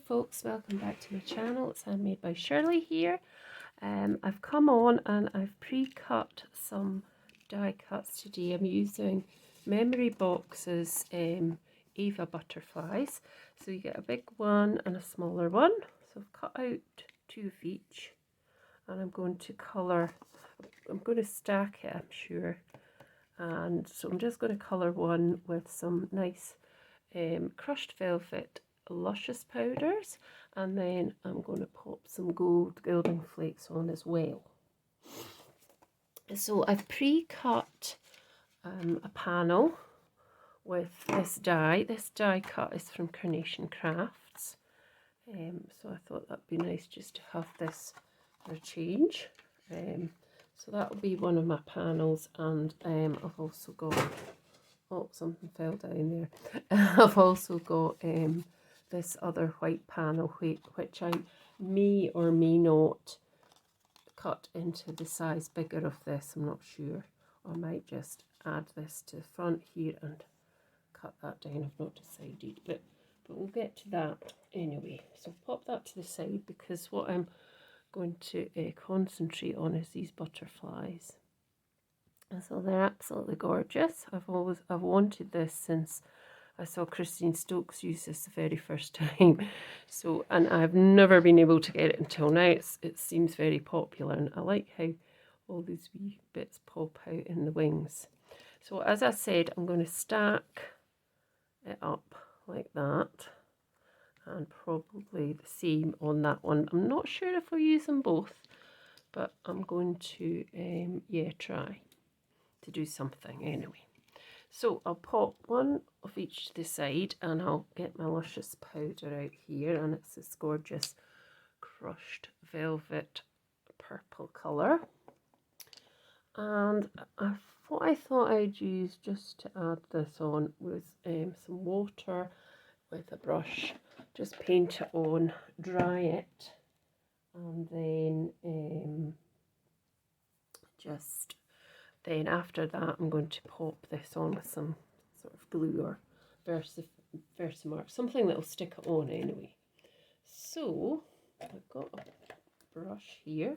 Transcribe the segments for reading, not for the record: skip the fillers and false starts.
folks, welcome back to my channel. It's Handmade by Shirley here. I've come on and I've pre-cut some die cuts today. I'm using memory boxes, Ava Butterflies. So you get a big one and a smaller one. So I've cut out 2 of each and I'm going to colour, I'm going to stack it, I'm sure. And so I'm just going to colour one with some nice crushed velvet Luscious Powders, and then I'm going to pop some gold gilding flakes on as well. So I've pre-cut a panel with this die. This die cut is from Carnation Crafts, so I thought that'd be nice just to have this for a change. So that'll be one of my panels, and I've also got, oh, something fell down there. I've also got this other white panel which I may or may not cut into the size bigger of this. I'm not sure. I might just add this to the front here and cut that down. I've not decided, but we'll get to that anyway. So pop that to the side, because what I'm going to concentrate on is these butterflies. And so they're absolutely gorgeous. I've wanted this since I saw Christine Stokes use this the very first time. So, and I've never been able to get it until now. It seems very popular, and I like how all these wee bits pop out in the wings. So as I said, I'm going to stack it up like that, and probably the same on that one. I'm not sure if I'll use them both, but I'm going to try to do something anyway. So I'll pop one of each to the side, and I'll get my Luscious powder out here, and it's this gorgeous crushed velvet purple colour. And what I thought I'd use just to add this on was some water with a brush. Just paint it on, dry it, and then then after that I'm going to pop this on with some sort of glue or Versamark, something that will stick it on anyway. So I've got a brush here,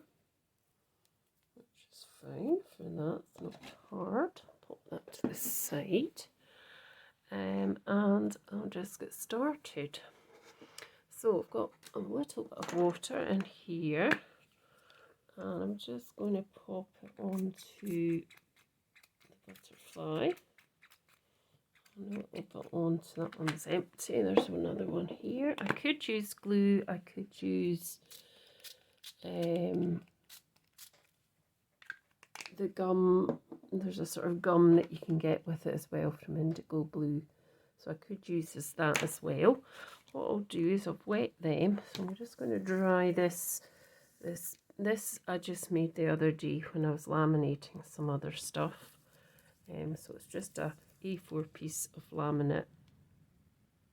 which is fine for that, it's not hard. Pop that to the side, and I'll just get started. So I've got a little bit of water in here, and I'm just going to pop it onto the butterfly. And a little bit onto that one's empty. There's another one here. I could use glue. I could use the gum. There's a sort of gum that you can get with it as well from Indigo Blue. So I could use that as well. What I'll do is I've wet them. So I'm just going to dry this. This I just made the other day when I was laminating some other stuff. So it's just a A4 piece of laminate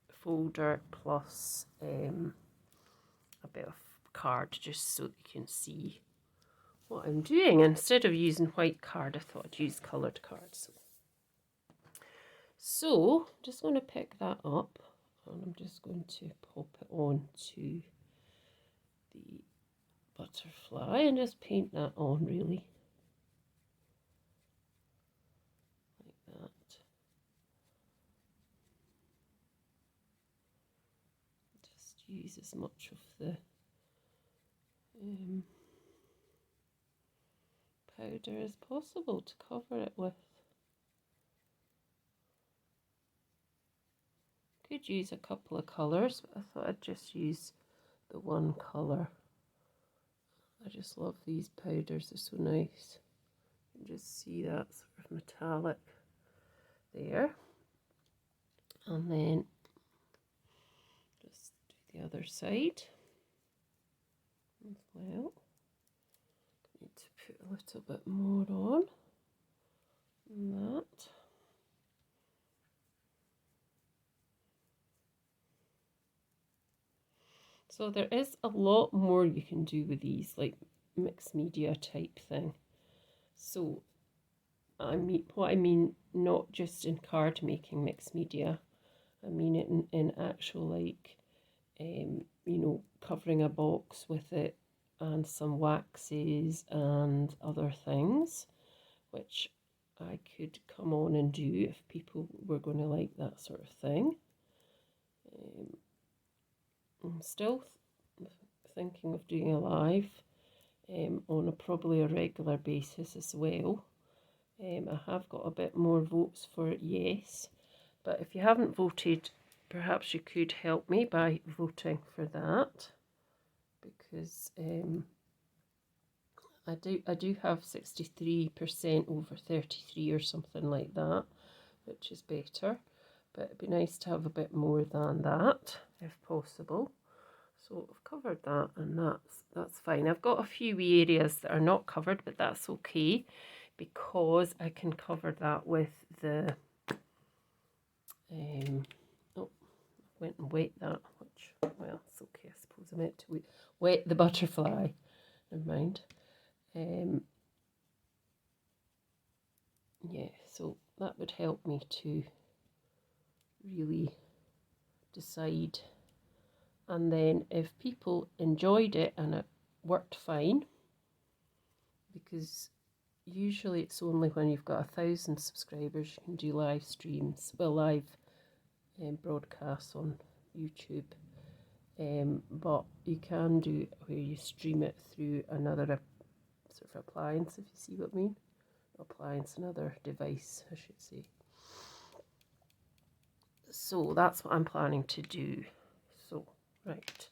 folder plus a bit of card, just so that you can see what I'm doing. Instead of using white card, I thought I'd use coloured cards. So I'm just going to pick that up, and I'm just going to pop it on to the butterfly and just paint that on, really, like that. Just use as much of the powder as possible to cover it with. Could use a couple of colours, but I thought I'd just use the one colour. I just love these powders, they're so nice. You can just see that sort of metallic there. And then just do the other side as well. Need to put a little bit more on that. So there is a lot more you can do with these, like mixed media type thing. So what I mean, not just in card making mixed media, I mean it in actual, like you know, covering a box with it and some waxes and other things, which I could come on and do if people were going to like that sort of thing. I'm still thinking of doing a live on probably a regular basis as well. I have got a bit more votes for it, yes, but if you haven't voted, perhaps you could help me by voting for that, because I do have 63% over 33 or something like that, which is better, but it'd be nice to have a bit more than that if possible. So I've covered that, and that's fine. I've got a few areas that are not covered, but that's okay, because I can cover that with the oh, I went and wet that, which, well, it's okay, I suppose I meant to wet the butterfly, never mind. Yeah, so that would help me to really decide. And then if people enjoyed it and it worked fine, because usually it's only when you've got 1,000 subscribers you can do live streams, well, live broadcasts on YouTube, but you can do it where you stream it through another sort of appliance, if you see what I mean. Appliance, another device, I should say. So that's what I'm planning to do. So, right.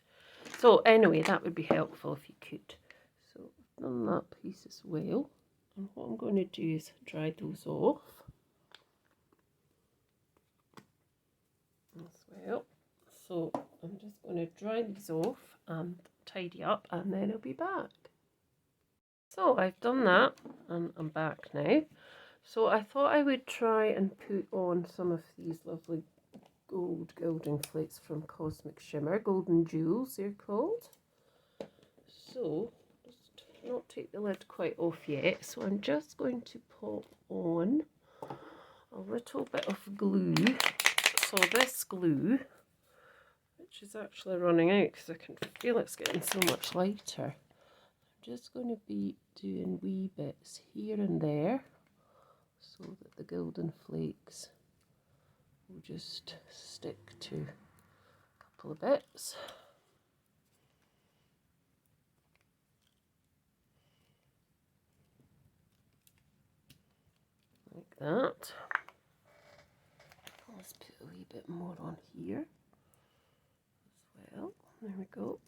So anyway, that would be helpful if you could. So I've done that piece as well. And what I'm going to do is dry those off as well. So I'm just going to dry these off and tidy up, and then I'll be back. So I've done that, and I'm back now. So I thought I would try and put on some of these lovely gold gilding flakes from Cosmic Shimmer, golden jewels they're called. So just not take the lid quite off yet, so I'm just going to pop on a little bit of glue. So this glue, which is actually running out because I can feel it's getting so much lighter, I'm just going to be doing wee bits here and there so that the golden flakes will just stick to a couple of bits. Like that. Let's put a wee bit more on here as well. There we go.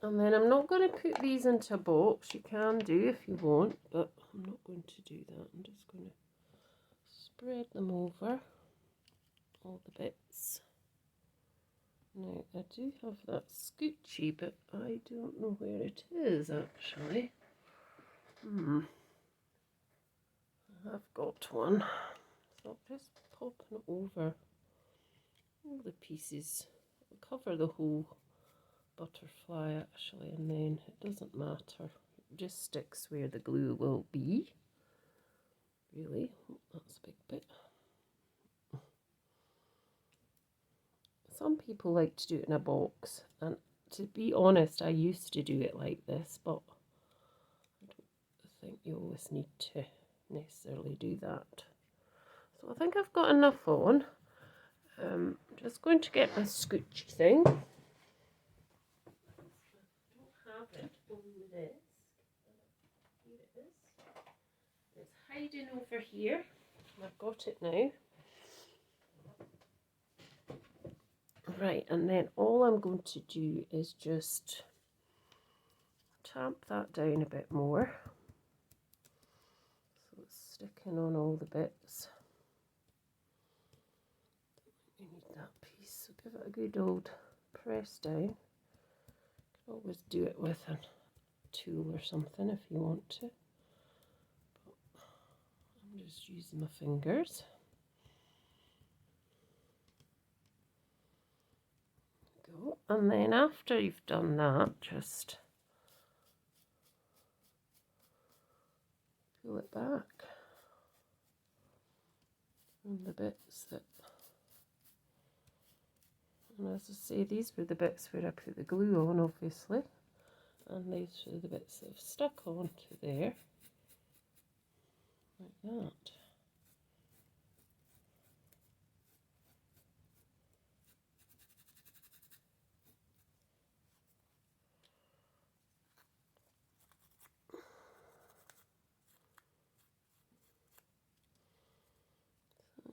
And then I'm not going to put these into a box. You can do if you want, but I'm not going to do that. I'm just going to spread them over all the bits. Now, I do have that scoochie, but I don't know where it is actually. I've got one. So I'm just popping it over all the pieces. I'll cover the whole butterfly actually, and then it doesn't matter. It just sticks where the glue will be. Really, that's a big bit. Some people like to do it in a box, and to be honest, I used to do it like this, but I don't think you always need to necessarily do that. So I think I've got enough on. I'm just going to get my scoochie thing. I don't have it on the desk. Here it is. It's hiding over here. I've got it now. Right, and then all I'm going to do is just tamp that down a bit more. So it's sticking on all the bits. We need that piece, so give it a good old press down. You can always do it with a tool or something if you want to. But I'm just using my fingers. Go. And then after you've done that, just pull it back from the bits that And as I say, these were the bits where I put the glue on, obviously. And these were the bits that have stuck onto there. Like that.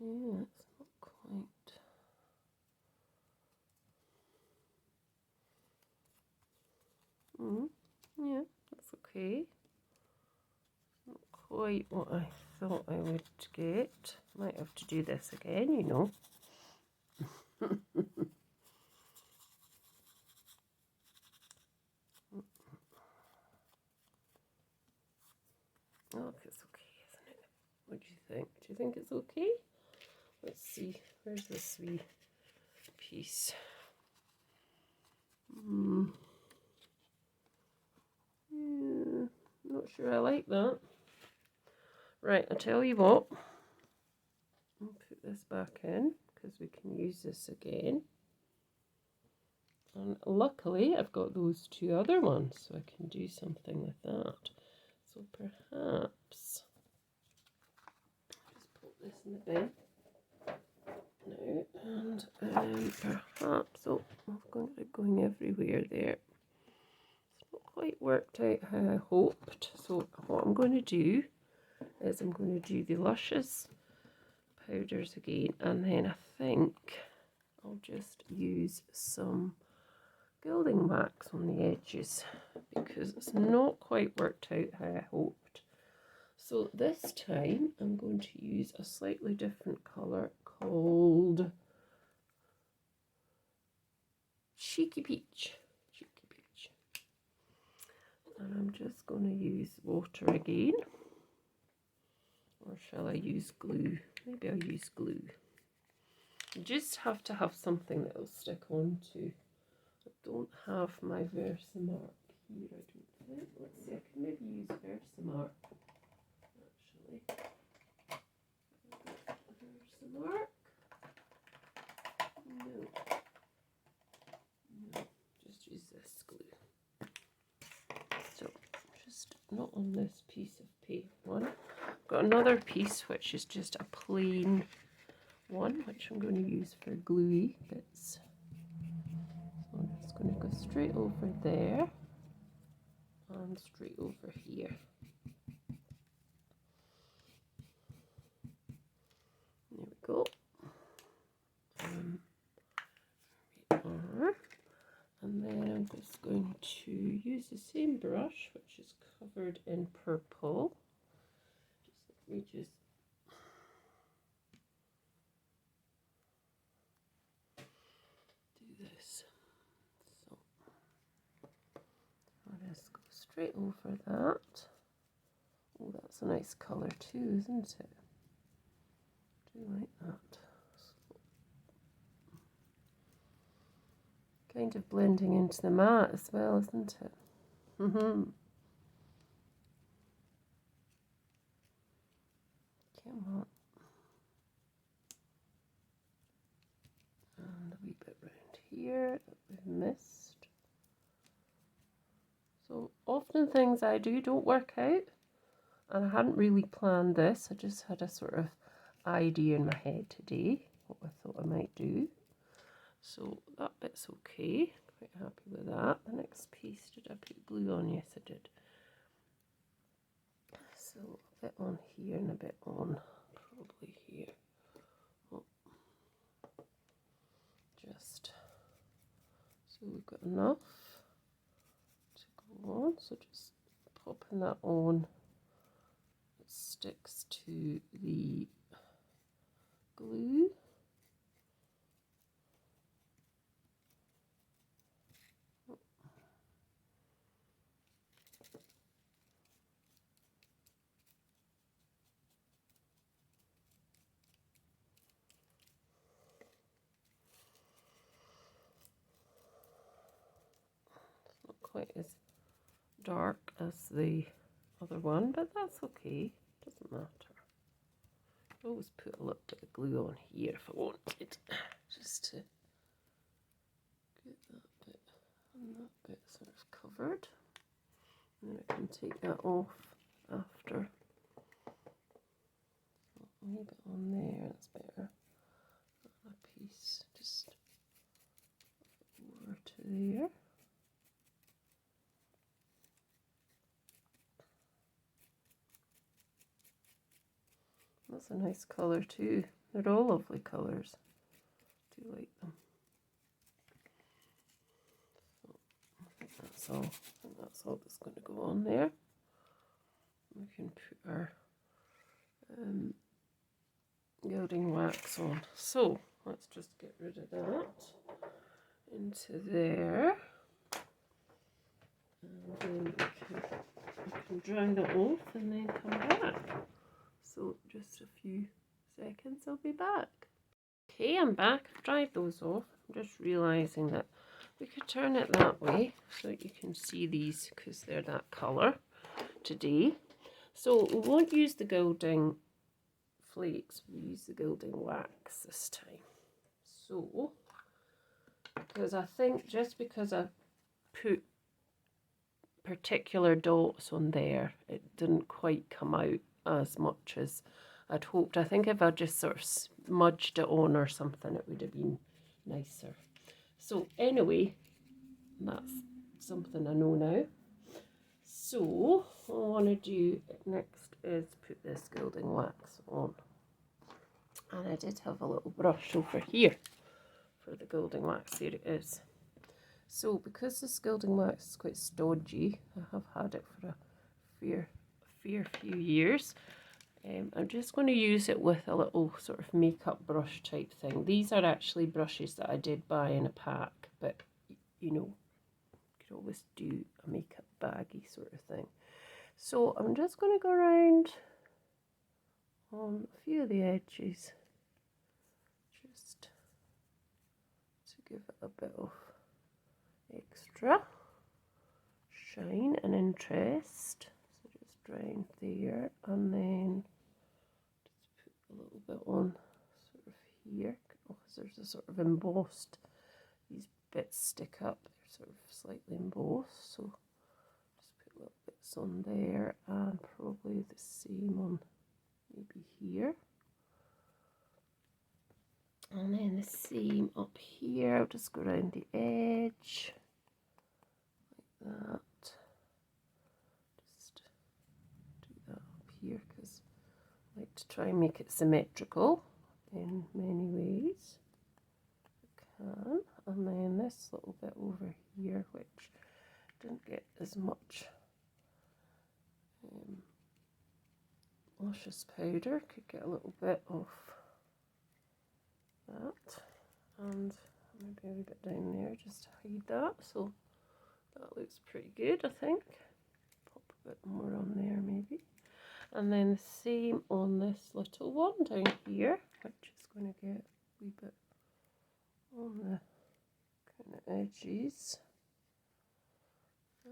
Yeah, it's not quite. Yeah, that's okay. Not quite what I thought I would get. Might have to do this again, you know. Oh, it's okay, isn't it? What do you think? Do you think it's okay? Let's see. Where's this wee piece? Yeah, not sure I like that. Right, I'll tell you what. I'll put this back in because we can use this again. And luckily, I've got those two other ones, so I can do something with that. So perhaps just put this in the bin now, and perhaps, oh, I've got it going everywhere there. It's not quite worked out how I hoped. So what I'm going to do is I'm going to do the Luscious Powders again, and then I think I'll just use some Gilding Wax on the edges because it's not quite worked out how I hoped. So this time I'm going to use a slightly different colour called Cheeky Peach. Cheeky Peach. And I'm just going to use water again. Or shall I use glue? Maybe I'll use glue. You just have to have something that will stick onto. I don't have my Versamark here, I don't think. Let's see, I can maybe use Versamark, actually. Versamark? No. No, just use this glue. So, just not on this piece of paper one. I've got another piece which is just a plain one, which I'm going to use for gluey bits. So I'm just going to go straight over there and straight over here. There we go. And then I'm just going to use the same brush, which is covered in purple. Let me just do this. So I'll just go straight over that. Oh, that's a nice colour too, isn't it? I do like that. So, kind of blending into the mat as well, isn't it? Come on. And a wee bit round here that we've missed. So often things I do don't work out, and I hadn't really planned this. I just had a sort of idea in my head today what I thought I might do. So that bit's okay. Quite happy with that. The next piece, did I put glue on? Yes, I did. So a bit on here and a bit on probably here. Oh. Just so we've got enough to go on. So just popping that on. It sticks to the glue. Quite as dark as the other one, but that's okay, doesn't matter. I always put a little bit of glue on here if I wanted, just to covered. And I can take that off after. A wee bit on there, that's better. A piece just over to there. That's a nice colour too. They're all lovely colours. I do like them. So I think that's all. I think that's all that's going to go on there. We can put our gilding wax on. So let's just get rid of that into there. And then we can dry that off and then come back. So just a few seconds, I'll be back. Okay, I'm back. I've dried those off. I'm just realising that we could turn it that way so that you can see these because they're that colour today. So we won't use the gilding flakes, we use the gilding wax this time. So, because I think just because I put particular dots on there, it didn't quite come out as much as I'd hoped. I think if I just sort of smudged it on or something, it would have been nicer. So anyway, that's something I know now. So what I want to do next is put this gilding wax on. And I did have a little brush over here for the gilding wax. There it is. So because this gilding wax is quite stodgy, I have had it for a fair few years. I'm just going to use it with a little sort of makeup brush type thing. These are actually brushes that I did buy in a pack, but you know, you could always do a makeup baggy sort of thing. So I'm just going to go around on a few of the edges, just to give it a bit of extra shine and interest. So just drain there and then just put a little bit on sort of here. Oh, there's a sort of embossed, these bits stick up, they're sort of slightly embossed, so just put little bits on there and probably the same on maybe here. And then the same up here. I'll just go around the edge like that. Just do that up here because I like to try and make it symmetrical in many ways. I can. And then this little bit over here, which didn't get as much luscious powder, could get a little bit of that, and maybe a wee bit down there just to hide that. So that looks pretty good, I think. Pop a bit more on there maybe. And then the same on this little one down here, which is going to get a wee bit on the kind of edges. A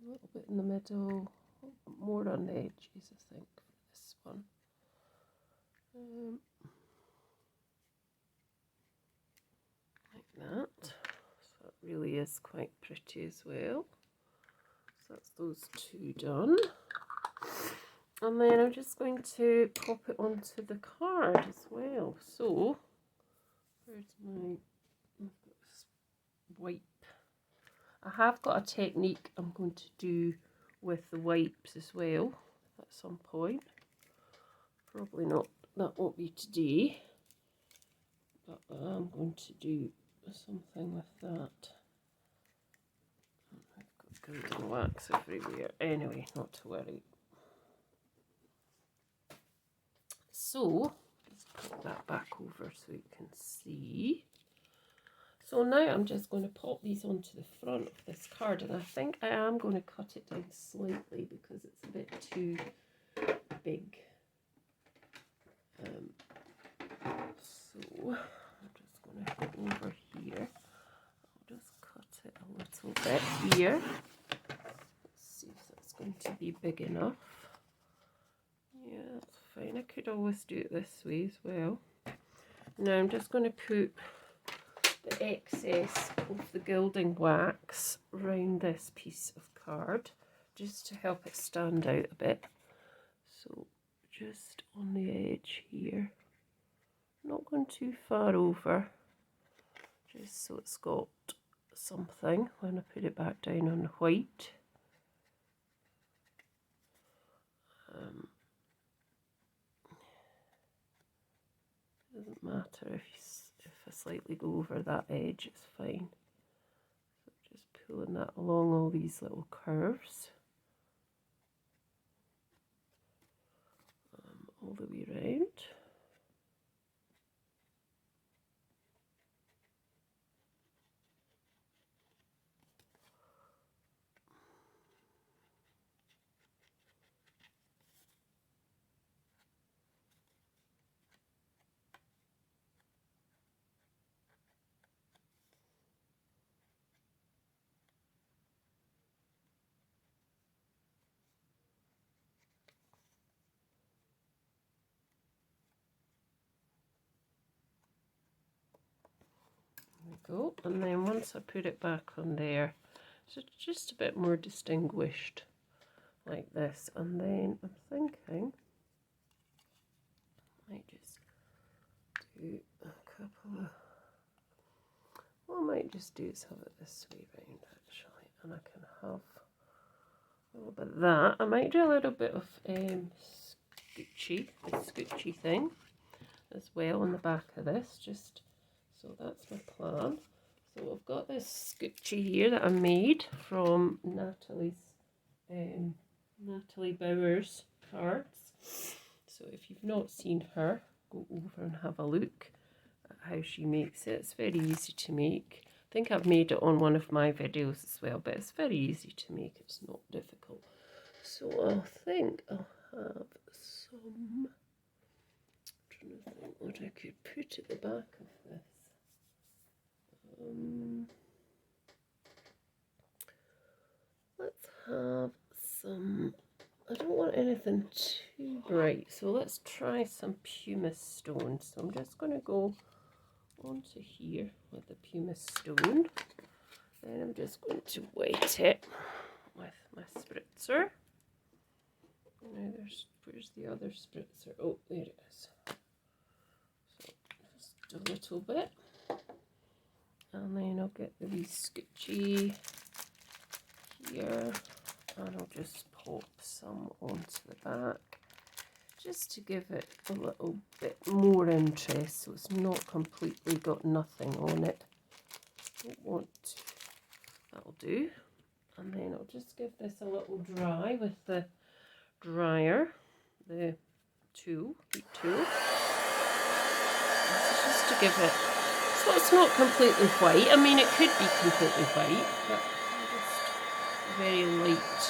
little bit in the middle, a little bit more on the edges, I think, for this one. Like that. So it really is quite pretty as well. So that's those two done. And then I'm just going to pop it onto the card as well. So, where's my, I've got this wipe. I have got a technique I'm going to do with the wipes as well at some point. Probably not, that won't be today, but I'm going to do something with that. I've got gilding wax everywhere. Anyway, not to worry. So, just put that back over so you can see. So now I'm just going to pop these onto the front of this card, and I think I am going to cut it down slightly because it's a bit too big. So I'm just going to go over here. I'll just cut it a little bit here. Let's see if that's going to be big enough. Yeah, that's fine. I could always do it this way as well. Now I'm just going to put the excess of the gilding wax around this piece of card, just to help it stand out a bit. So just on the edge here, not going too far over, just so it's got something when I put it back down on the white. It doesn't matter if I slightly go over that edge, it's fine. So just pulling that along all these little curves, all the way around. Go, and then once I put it back on there, so it's just a bit more distinguished like this. And then I'm thinking I might just do a couple of, what I might just do is have it this way round actually, and I can have a little bit of that. I might do a little bit of scoochie, the scoochie thing as well on the back of this, just so that's my plan. So I've got this scoochie here that I made from Natalie Bowers cards. So if you've not seen her, go over and have a look at how she makes it. It's very easy to make. I think I've made it on one of my videos as well, but it's very easy to make. It's not difficult. So I think I'll have some, I'm trying to think what I could put at the back of this. Let's have some, I don't want anything too bright, so let's try some pumice stone. So I'm just going to go onto here with the pumice stone. Then I'm just going to wet it with my spritzer. Now where's the other spritzer? Oh, there it is. So just a little bit. And then I'll get the wee scoochie here, and I'll just pop some onto the back, just to give it a little bit more interest, so it's not completely got nothing on it. Don't want to. That'll do. And then I'll just give this a little dry with the dryer, the tool, heat tool. This is just to give it, so it's not completely white. I mean, it could be completely white, but just a very light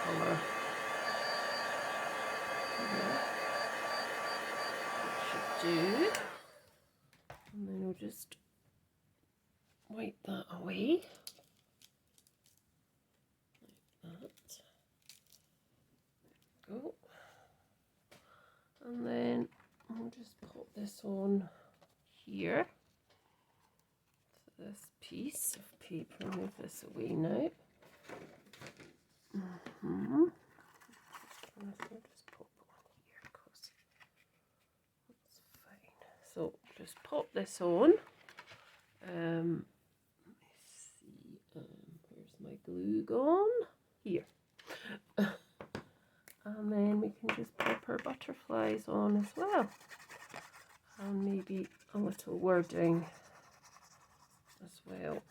colour. That should do. And then I'll just wipe that away. Like that. Go. And then I'll just pop this on here. So this piece of paper, move this away now. I'll just pop it on here because that's fine. So just pop this on. Let me see, where's my glue gone? Here. And then we can just pop our butterflies on as well. And maybe a little wording as well.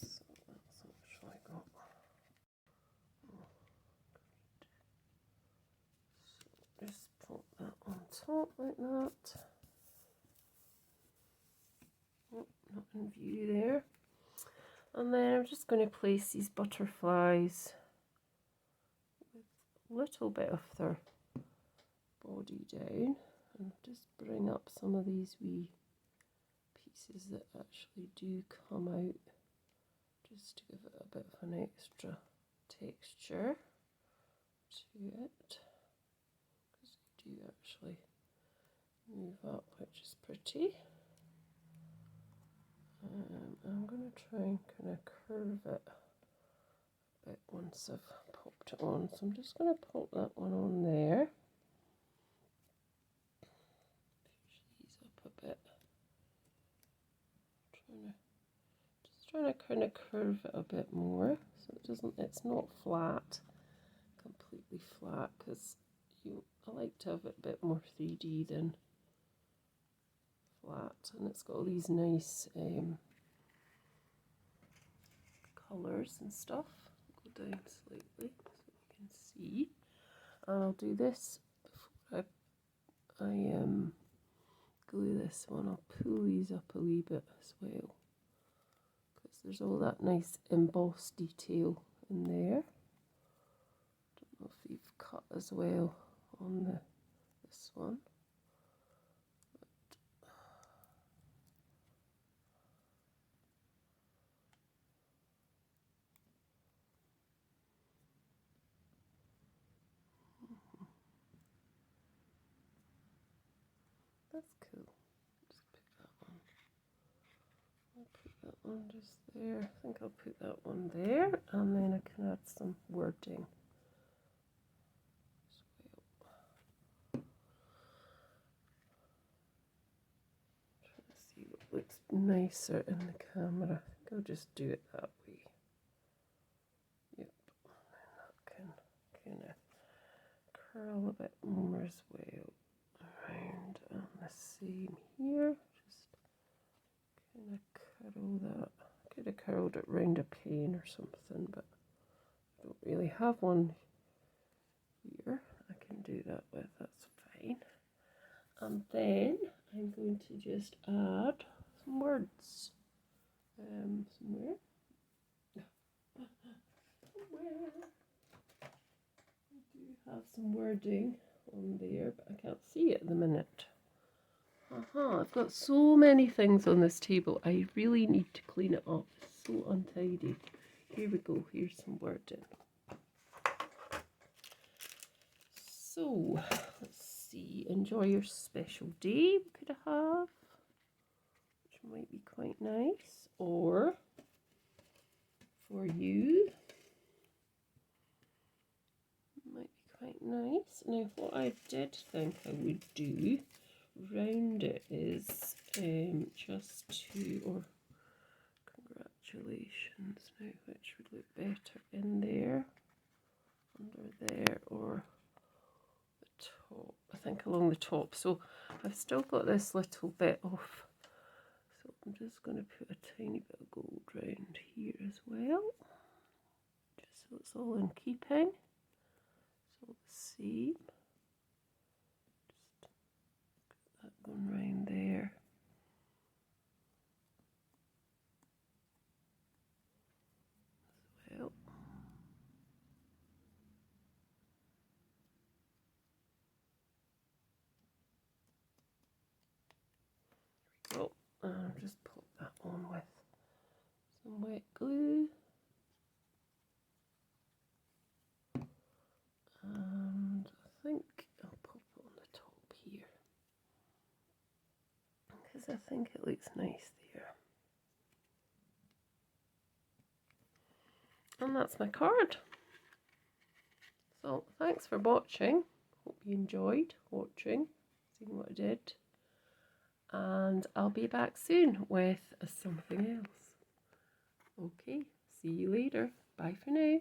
So that's actually got. So just pop that on top like that. Oh, not in view there. And then I'm just going to place these butterflies with a little bit of their body down, and just bring up some of these wee pieces that actually do come out, just to give it a bit of an extra texture to it, because they do actually move up, which is pretty. I'm going to try and kind of curve it a bit once I've popped it on. So I'm just going to pop that one on there. Push these up a bit. Trying to kind of curve it a bit more so it's not flat, completely flat, because I like to have it a bit more 3D than flat, and it's got all these nice colours and stuff. Go down slightly so you can see, and I'll do this before I glue this one. I'll pull these up a wee bit as well, because there's all that nice embossed detail in there. Don't know if you've cut as well on this one. That's cool. Just put that one. I'll put that one just there. I think I'll put that one there, and then I can add some wording as well. Trying to see what looks nicer in the camera. I think I'll just do it that way. Yep. And that can kind of curl a bit more as well around, and the same here. Just kind of curl that. I could have curled it round a pen or something, but I don't really have one here I can do that with. That's fine. And then I'm going to just add some words somewhere. I do have some wording on there, but I can't see it at the minute. I've got so many things on this table. I really need to clean it up. It's so untidy. Here we go. Here's some wording. So, let's see. Enjoy your special day, we could have, which might be quite nice. Or, for you, might be quite nice. Now, what I did think I would do round it is just to, or congratulations, now which would look better, in there, under there, or the top. I think along the top. So I've still got this little bit of, so I'm just going to put a tiny bit of gold round here as well, just so it's all in keeping. So let's see. Going round there. As well. There we go. And I'll just pop that on with some wet glue. And I think I'll pop it on the top here, because I think it looks nice there. And that's my card. So thanks for watching. Hope you enjoyed watching, seeing what I did. And I'll be back soon with something else. Okay, see you later. Bye for now.